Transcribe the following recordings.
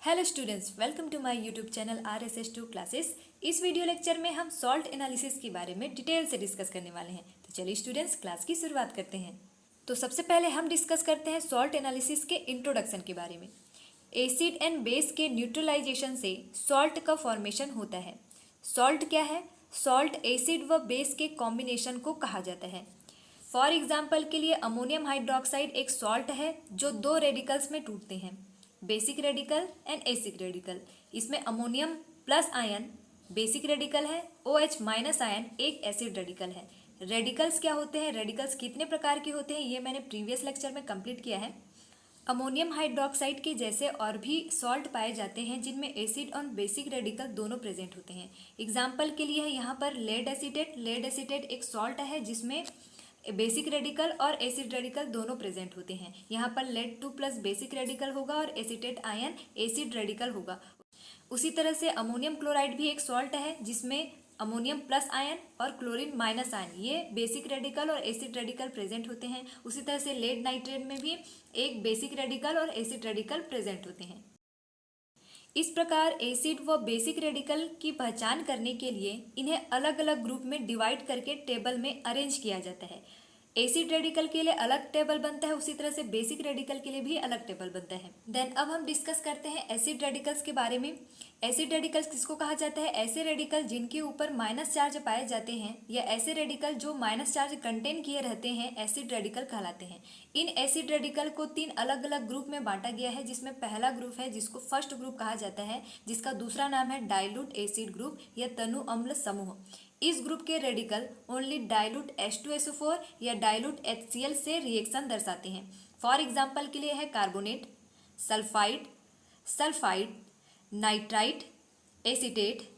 Hello students, welcome to my YouTube channel RSS2 classes. इस video lecture में हम salt analysis के बारे में डिटेल से डिस्कस करने वाले हैं। तो चलिए स्टूडेंट्स, क्लास की शुरुआत करते हैं। तो सबसे पहले हम डिस्कस करते हैं सॉल्ट एनालिसिस के इंट्रोडक्शन के बारे में। एसिड एंड बेस के न्यूट्रलाइजेशन से सॉल्ट का फॉर्मेशन होता है। सॉल्ट क्या है? सॉल्ट एसिड व बेस के कॉम्बिनेशन को कहा जाता है। फॉर एग्जाम्पल के लिए अमोनियम हाइड्रोक्साइड एक सॉल्ट है जो दो रेडिकल्स में टूटते हैं, basic radical and acid radical. इसमें ammonium plus ion basic radical है, OH माइनस आयन एक एसिड रेडिकल है। रेडिकल्स क्या होते हैं, रेडिकल्स कितने प्रकार के होते हैं, ये मैंने प्रीवियस लेक्चर में कंप्लीट किया है। अमोनियम हाइड्रोक्साइड के जैसे और भी सॉल्ट पाए जाते हैं जिनमें एसिड और बेसिक रेडिकल दोनों प्रेजेंट होते हैं। एग्जाम्पल के लिए है यहाँ पर लेड एसीटेट। लेड एसीटेट एक सॉल्ट है जिसमें बेसिक रेडिकल और एसिड रेडिकल दोनों प्रेजेंट होते हैं। यहाँ पर लेड 2 प्लस बेसिक रेडिकल होगा और एसीटेट आयन एसिड रेडिकल होगा। उसी तरह से अमोनियम क्लोराइड भी एक सॉल्ट है जिसमें अमोनियम प्लस आयन और क्लोरीन माइनस आयन ये बेसिक रेडिकल और एसिड रेडिकल प्रेजेंट होते हैं। उसी तरह से लेड नाइट्रेट में भी एक बेसिक रेडिकल और एसिड रेडिकल प्रेजेंट होते हैं। इस प्रकार एसिड व बेसिक रेडिकल की पहचान करने के लिए इन्हें अलग अलग ग्रुप में डिवाइड करके टेबल में अरेंज किया जाता है। एसिड रेडिकल के लिए अलग टेबल बनता है, उसी तरह से बेसिक रेडिकल के लिए भी अलग टेबल बनता है। देन अब हम डिस्कस करते हैं एसिड रेडिकल्स के बारे में। एसिड रेडिकल्स किसको कहा जाता है? ऐसे रेडिकल जिनके ऊपर माइनस चार्ज पाए जाते हैं या ऐसे रेडिकल जो माइनस चार्ज कंटेन किए रहते हैं एसिड रेडिकल कहलाते हैं। इन एसिड रेडिकल को 3 अलग अलग ग्रुप में बांटा गया है, जिसमें पहला ग्रुप है जिसको फर्स्ट ग्रुप कहा जाता है, जिसका दूसरा नाम है डाइल्यूट एसिड ग्रुप या तनु अम्ल समूह। इस ग्रुप के रेडिकल ओनली डाइल्यूट H2SO4 या डाइल्यूट HCl से रिएक्शन दर्शाते हैं। फॉर एग्जाम्पल के लिए है carbonate, sulphide, sulphide, nitrite, acetate,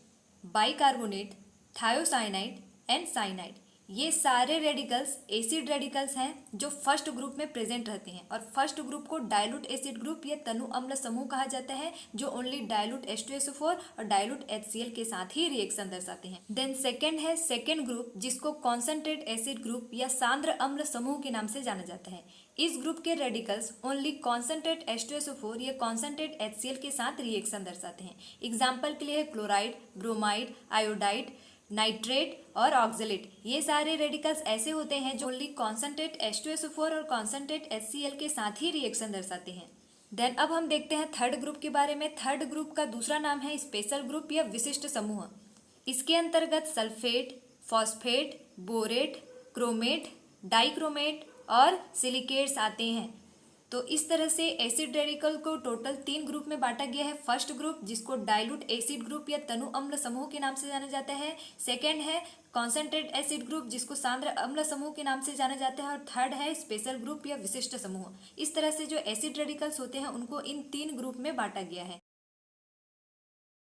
bicarbonate, thiocyanide and cyanide. ये सारे रेडिकल्स एसिड रेडिकल्स हैं जो फर्स्ट ग्रुप में प्रेजेंट रहते हैं और फर्स्ट ग्रुप को डाइल्यूट एसिड ग्रुप या तनु अम्ल समूह कहा जाता है, जो ओनली डाइल्यूट H2SO4 और डाइल्यूट HCl के साथ ही रिएक्शन दर्शाते हैं। देन सेकेंड है सेकेंड ग्रुप, जिसको कॉन्सेंट्रेट एसिड ग्रुप या सांद्र अम्ल समूह के नाम से जाना जाता है। इस ग्रुप के रेडिकल्स ओनली कॉन्सेंट्रेट H2SO4 या कॉन्सेंट्रेट HCl के साथ रिएक्शन दर्शाते हैं। एग्जाम्पल के लिए क्लोराइड, ब्रोमाइड, आयोडाइड, नाइट्रेट और ऑक्जेलेट। ये सारे रेडिकल्स ऐसे होते हैं जो ओनली कॉन्सेंट्रेट H2SO4 और कॉन्सेंट्रेट HCl के साथ ही रिएक्शन दर्शाते हैं। देन अब हम देखते हैं थर्ड ग्रुप के बारे में। थर्ड ग्रुप का दूसरा नाम है स्पेशल ग्रुप या विशिष्ट समूह। इसके अंतर्गत sulphate, phosphate, borate, chromate, dichromate और सिलिकेट्स आते हैं। तो इस तरह से एसिड रेडिकल को टोटल 3 ग्रुप में बांटा गया है। फर्स्ट ग्रुप जिसको डाइल्यूट एसिड ग्रुप या तनु अम्ल समूह के नाम से जाना जाता है। सेकेंड है कॉन्सेंट्रेट एसिड ग्रुप जिसको सांद्र अम्ल समूह के नाम से जाना जाता है। और थर्ड है स्पेशल ग्रुप या विशिष्ट समूह। इस तरह से जो एसिड रेडिकल्स होते हैं उनको इन 3 ग्रुप में बांटा गया है।